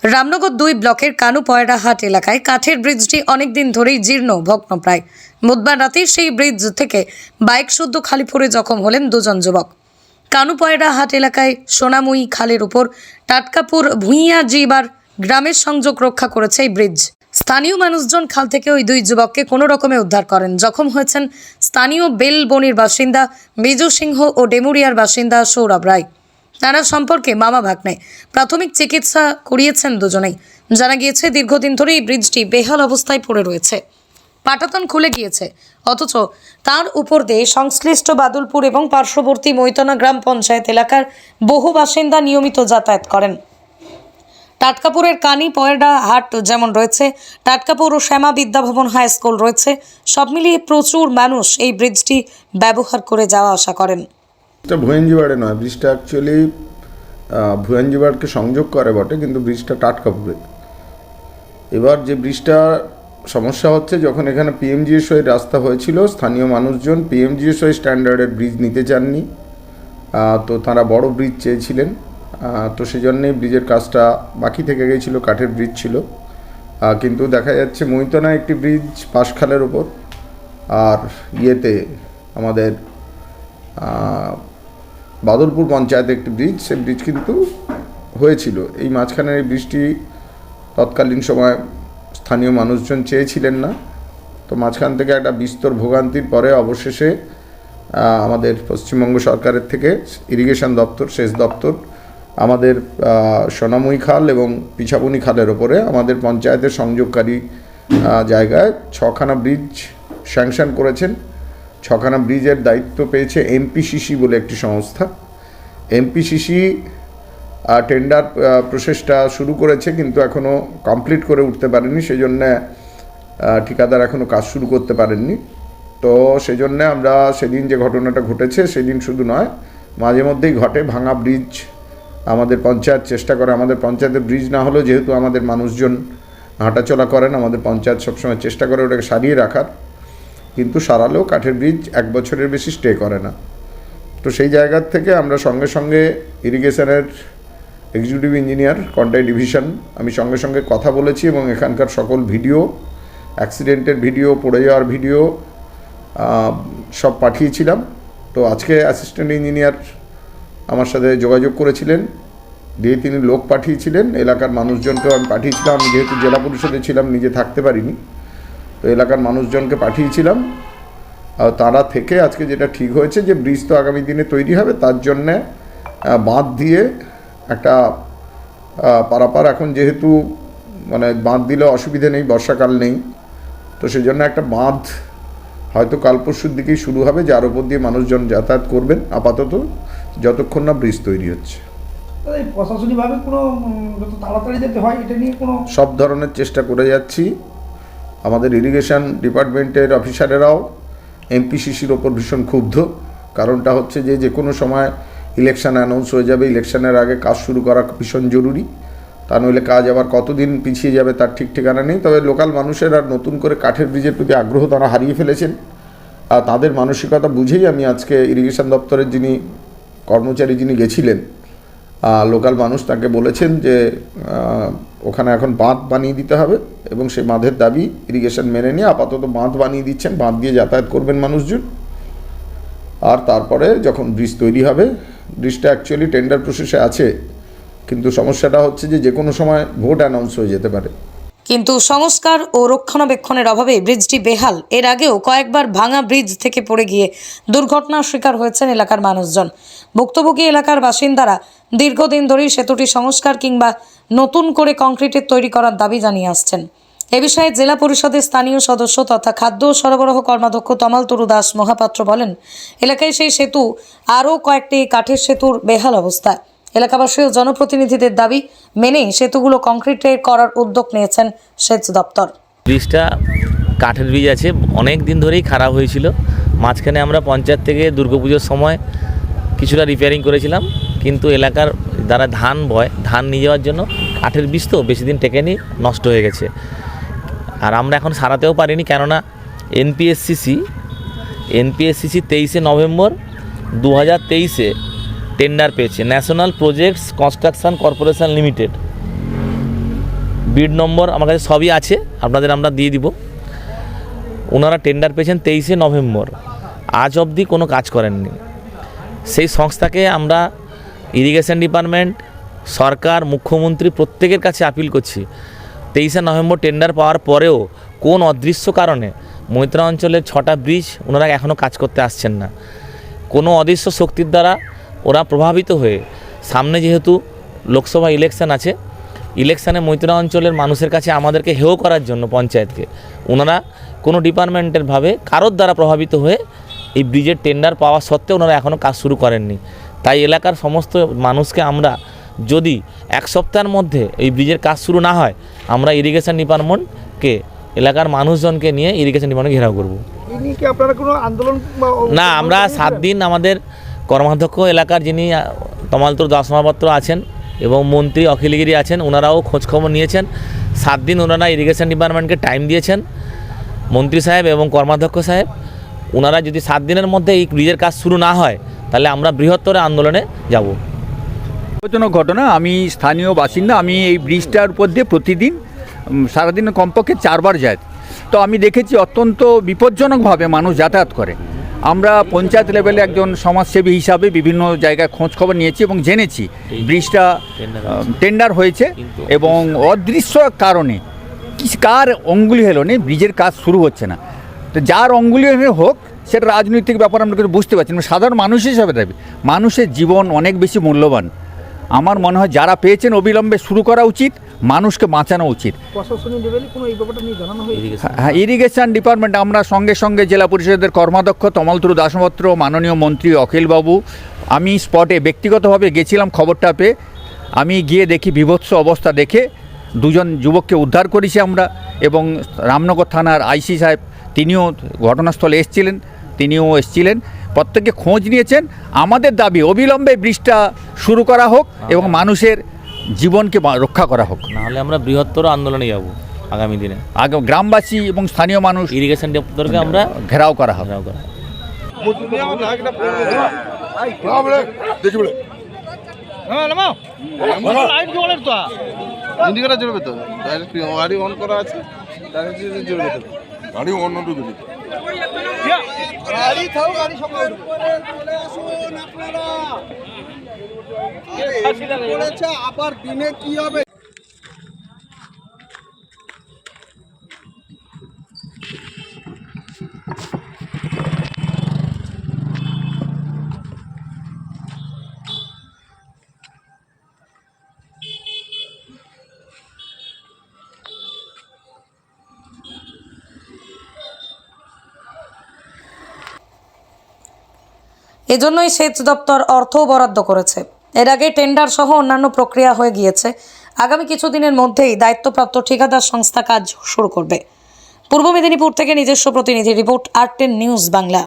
রামনগর 2 ব্লকের কানুপয়রাহাট এলাকায় কাঠের ব্রিজটি অনেকদিন ধরেই জীর্ণ ভগ্নপ্রায়। বুধবার রাতে সেই ব্রিজ থেকে বাইক শুদ্ধ খালি পড়ে জখম হলেন দুজন যুবক। কানুপয়রাহাট এলাকায় সোনামুই খালের উপর টাটকাপুর ভুঁইয়াজিবার গ্রামের সংযোগ রক্ষা করেছে এই ব্রিজ। স্থানীয় মানুষজন খাল থেকে ওই দুই যুবককে কোনো রকমে উদ্ধার করেন। জখম হয়েছেন স্থানীয় বেলবনির বাসিন্দা বিজু সিংহ ও ডেমুরিয়ার বাসিন্দা সৌরভ রায়। তারা সম্পর্কে মামা ভাগ্নে। প্রাথমিক চিকিৎসা করিয়েছেন দুজনেই। জানা গিয়েছে দীর্ঘদিন ধরে এই ব্রিজটি বেহাল অবস্থায় পড়ে রয়েছে। পাটাতন খুলে গিয়েছে, অথচ তার উপর দিয়ে সংশ্লিষ্ট বাদুলপুর এবং পার্শ্ববর্তী মৈতনা গ্রাম পঞ্চায়েত এলাকার বহু বাসিন্দা নিয়মিত যাতায়াত করেন। টাটকাপুরের কানুপয়রাহাট যেমন রয়েছে, টাটকাপুর ও শ্যামা বিদ্যাভবন হাই স্কুল রয়েছে, সব মিলিয়ে প্রচুর মানুষ এই ব্রিজটি ব্যবহার করে যাওয়া আসা করেন। এটা ভুঁইয়াজিবাড়ে নয়, ব্রিজটা অ্যাকচুয়ালি ভুঁইয়াজিবাড়কে সংযোগ করে বটে, কিন্তু ব্রিজটা টাটকাপুরে। এবার যে ব্রিজটা সমস্যা হচ্ছে, যখন এখানে পিএমজিএসওয়াই রাস্তা হয়েছিল, স্থানীয় মানুষজন পিএমজিএসওয়াই স্ট্যান্ডার্ডের ব্রিজ নিতে চাননি, তো তারা বড় ব্রিজ চেয়েছিলেন। তো সেই জন্যেই ব্রিজের কাজটা বাকি থেকে গিয়েছিল, কাঠের ব্রিজ ছিল। কিন্তু দেখা যাচ্ছে মৈতনা একটি ব্রিজ পাশখালের ওপর, আর আমাদের বাদলপুর পঞ্চায়েতে একটি ব্রিজ, সেই ব্রিজ কিন্তু হয়েছিল। এই মাঝখানের এই ব্রিজটি তৎকালীন সময় স্থানীয় মানুষজন চেয়েছিলেন না, তো মাঝখান থেকে একটা বিস্তর ভোগান্তির পরে অবশেষে আমাদের পশ্চিমবঙ্গ সরকারের থেকে ইরিগেশন দপ্তর, সেচ দপ্তর আমাদের সোনামুই খাল এবং পিছাবনি খালের ওপরে আমাদের পঞ্চায়েতের সংযোগকারী জায়গায় 6খানা ব্রিজ স্যাংশন করেছেন। 6খানা ব্রিজের দায়িত্ব পেয়েছে এমপিসিসি বলে একটি সংস্থা। এমপিসিসি টেন্ডার প্রসেসটা শুরু করেছে, কিন্তু এখনও কমপ্লিট করে উঠতে পারেনি, সেই জন্যে ঠিকাদার এখনও কাজ শুরু করতে পারেননি। তো সেই জন্যে আমরা সেদিন যে ঘটনাটা ঘটেছে, সেদিন শুধু নয়, মাঝে মধ্যেই ঘটে ভাঙা ব্রিজ। আমাদের পঞ্চায়েত চেষ্টা করে, আমাদের পঞ্চায়েতের ব্রিজ না হলেও যেহেতু আমাদের মানুষজন হাঁটাচলা করেন, আমাদের পঞ্চায়েত সবসময় চেষ্টা করে ওটাকে সারিয়ে রাখার, কিন্তু সারালেও কাঠের ব্রিজ 1 বছরের বেশি স্টে করে না। তো সেই জায়গার থেকে আমরা সঙ্গে সঙ্গে ইরিগেশনের এক্সিকিউটিভ ইঞ্জিনিয়ার কন্টাই ডিভিশন, আমি সঙ্গে সঙ্গে কথা বলেছি এবং এখানকার সকল ভিডিও, অ্যাক্সিডেন্টের ভিডিও, পড়ে যাওয়ার ভিডিও সব পাঠিয়েছিলাম। তো আজকে অ্যাসিস্ট্যান্ট ইঞ্জিনিয়ার আমার সাথে যোগাযোগ করেছিলেন, দিয়ে তিনি লোক পাঠিয়েছিলেন, এলাকার মানুষজনকেও আমি পাঠিয়েছিলাম। আমি যেহেতু জেলা পরিষদে ছিলাম, নিজে থাকতে পারিনি, তো এলাকার মানুষজনকে পাঠিয়েছিলাম। তারা থেকে আজকে যেটা ঠিক হয়েছে যে ব্রিজ তো আগামী দিনে তৈরি হবে, তার জন্যে বাঁধ দিয়ে একটা পারাপার, এখন যেহেতু মানে বাঁধ দিলে অসুবিধে নেই, বর্ষাকাল নেই, তো সেই জন্য একটা বাঁধ হয়তো কাল পরশুর দিকেই শুরু হবে, যার উপর দিয়ে মানুষজন যাতায়াত করবেন আপাতত, যতক্ষণ না ব্রিজ তৈরি হচ্ছে। প্রশাসনিকভাবে কোনো যত তাড়াতাড়ি যেতে হয় এটা নিয়ে কোনো সব ধরনের চেষ্টা করে যাচ্ছি। আমাদের ইরিগেশন ডিপার্টমেন্টের অফিসারেরাও এমপিসিসির ওপর ভীষণ ক্ষুব্ধ। কারণটা হচ্ছে যে কোনো সময় ইলেকশন অ্যানাউন্স হয়ে যাবে, ইলেকশনের আগে কাজ শুরু করা ভীষণ জরুরি, তা নইলে কাজ আবার কতদিন পিছিয়ে যাবে তার ঠিক ঠিকানা নেই। তবে লোকাল মানুষের আর নতুন করে কাঠের ব্রিজের প্রতি আগ্রহ তারা হারিয়ে ফেলেছেন, আর তাদের মানসিকতা বুঝেই আমি আজকে ইরিগেশন দপ্তরের যিনি কর্মচারী যিনি গেছিলেন, লোকাল মানুষ, তাকে বলেছেন যে ওখানে এখন বাঁধ বানিয়ে দিতে হবে, এবং সেই বাঁধের দাবি ইরিগেশন মেনে নিয়ে আপাতত বাঁধ বানিয়ে দিচ্ছেন, বাঁধ দিয়ে যাতায়াত করবেন মানুষজন। আর তারপরে যখন ব্রিজ তৈরি হবে, ব্রিজটা অ্যাকচুয়ালি টেন্ডার প্রসেসে আছে, কিন্তু সমস্যাটা হচ্ছে যে কোনো সময় ভোট অ্যানাউন্স হয়ে যেতে পারে। কিন্তু সংস্কার ও রক্ষণাবেক্ষণের অভাবে ব্রিজটি বেহাল। এর আগেও কয়েকবার ভাঙা ব্রিজ থেকে পড়ে গিয়ে দুর্ঘটনার শিকার হয়েছেন এলাকার মানুষজন। ভুক্তভোগী এলাকার বাসিন্দারা দীর্ঘদিন ধরেই সেতুটি সংস্কার কিংবা নতুন করে কংক্রিটের তৈরি করার দাবি জানিয়ে আসছেন। এ বিষয়ে জেলা পরিষদের স্থানীয় সদস্য তথা খাদ্য সরবরাহ কর্মাধ্যক্ষ তমাল তরু দাস মহাপাত্র বলেন, এলাকায় সেই সেতু আরও কয়েকটি কাঠের সেতুর বেহাল অবস্থা। এলাকাবাসী ও জনপ্রতিনিধিদের দাবি মেনে সেতুগুলো কংক্রিটে করার উদ্যোগ নিয়েছেন সেচ দপ্তর। ব্রিজটা কাঠের ব্রিজ আছে, অনেক দিন ধরেই খারাপ হয়েছিল। মাঝখানে আমরা পঞ্চায়েত থেকে দুর্গাপুজোর সময় কিছুটা রিপেয়ারিং করেছিলাম, কিন্তু এলাকার যারা ধান বয়, ধান নিয়ে যাওয়ার জন্য কাঠের ব্রিজ তো বেশি দিন টেকেনি, নষ্ট হয়ে গেছে। আর আমরা এখন সারাতেও পারিনি, কেননা এনপিএসসিসি 23শে নভেম্বর 2023-এ টেন্ডার পেয়েছে, National Projects Construction Corporation Limited. Bid number আমার কাছে সবই আছে, আপনাদের আমরা দিয়ে দিব। ওনারা টেন্ডার পেয়েছেন 23শে নভেম্বর, আজ অবধি কোনো কাজ করেননি। সেই সংস্থাকে আমরা ইরিগেশন ডিপার্টমেন্ট, সরকার, মুখ্যমন্ত্রী প্রত্যেকের কাছে আপিল করছি, 23শে নভেম্বর টেন্ডার পাওয়ার পরেও কোন অদৃশ্য কারণে মৈত্রা অঞ্চলের 6টা ব্রিজ ওনারা এখনও কাজ করতে আসছেন না। কোনো অদৃশ্য শক্তির দ্বারা ওরা প্রভাবিত হয়ে সামনে যেহেতু লোকসভা ইলেকশন আছে, ইলেকশানে মৈত্রা অঞ্চলের মানুষের কাছে আমাদেরকে হেয় করার জন্য পঞ্চায়েতকে ওনারা কোনো ডিপার্টমেন্টের ভাবে কারোর দ্বারা প্রভাবিত হয়ে এই ব্রিজের টেন্ডার পাওয়া সত্ত্বেও ওনারা এখনও কাজ শুরু করেননি। তাই এলাকার সমস্ত মানুষকে আমরা, যদি 1 সপ্তাহের মধ্যে এই ব্রিজের কাজ শুরু না হয়, আমরা ইরিগেশন ডিপার্টমেন্টকে, এলাকার মানুষজনকে নিয়ে ইরিগেশন ডিপার্টমেন্ট ঘেরাও করব। ইনি কি আপনারা কোনো আন্দোলন না, আমরা 7 দিন আমাদের কর্মাধ্যক্ষ এলাকার যিনি তমালতুর দাসমাপত্র আছেন এবং মন্ত্রী অখিলগিরি আছেন, ওনারাও খোঁজখবর নিয়েছেন। 7 দিন ওনারা ইরিগেশন ডিপার্টমেন্টকে টাইম দিয়েছেন, মন্ত্রী সাহেব এবং কর্মাধ্যক্ষ সাহেব। ওনারা যদি 7 দিনের মধ্যে এই ব্রিজের কাজ শুরু না হয়, তাহলে আমরা বৃহত্তর আন্দোলনে যাব। বিপজ্জনক ঘটনা। আমি স্থানীয় বাসিন্দা, আমি এই ব্রিজটার উপর দিয়ে প্রতিদিন সারাদিন কমপক্ষে 4 বার যাই। তো আমি দেখেছি অত্যন্ত বিপজ্জনকভাবে মানুষ যাতায়াত করে। আমরা পঞ্চায়েত লেভেলে একজন সমাজসেবী হিসাবে বিভিন্ন জায়গায় খোঁজ খবর নিয়েছি এবং জেনেছি ব্রিজটা টেন্ডার হয়েছে এবং অদৃশ্য কারণে কার অঙ্গুলি হলো নেই, ব্রিজের কাজ শুরু হচ্ছে না। তো যার অঙ্গুলি হোক, সেটা রাজনৈতিক ব্যাপার আমরা কিছু বুঝতে পারছি না। সাধারণ মানুষ হিসাবে দাবি, মানুষের জীবন অনেক বেশি মূল্যবান। আমার মনে হয় যারা পেয়েছেন অবিলম্বে শুরু করা উচিত, মানুষকে বাঁচানো উচিত। প্রশাসনিক লেভেলে কোনো এই ব্যাপারটা নিয়ে জানানো হয়েছে? হ্যাঁ, ইরিগেশন ডিপার্টমেন্ট আমরা সঙ্গে সঙ্গে জেলা পরিষদের কর্মাধ্যক্ষ তমালতুর দাসমাপত্র, মাননীয় মন্ত্রী অখিলবাবু, আমি স্পটে ব্যক্তিগতভাবে গেছিলাম খবরটা পেয়ে। আমি গিয়ে দেখি বিভৎস অবস্থা দেখে 2জন যুবককে উদ্ধার করেছি আমরা, এবং রামনগর থানার আইসি সাহেব তিনিও ঘটনাস্থলে তিনিও এসেছিলেন, প্রত্যেকে খোঁজ নিয়েছেন। আমাদের দাবি অবিলম্বে ব্রিজটা শুরু করা হোক এবং মানুষের জীবনকে রক্ষা করা হোক। নাহলে আমরা বৃহত্তর আন্দোলনে যাব আগামী দিনে। আগে গ্রামবাসী এবং স্থানীয় মানুষ ইরিগেশন দপ্তরকে আমরা ঘেরাও করা হবে। গাড়ি অন করা আছে, গাড়ি অন আবার দিনে কি হবে? এজন্যই সেচ দপ্তর অর্থও বরাদ্দ করেছে। এর আগে টেন্ডার সহ অন্যান্য প্রক্রিয়া হয়ে গিয়েছে। আগামী কিছুদিনের মধ্যেই দায়িত্বপ্রাপ্ত ঠিকাদার সংস্থা কাজ শুরু করবে। পূর্ব মেদিনীপুর থেকে নিজস্ব প্রতিনিধি রিপোর্ট, R10 নিউজ বাংলা।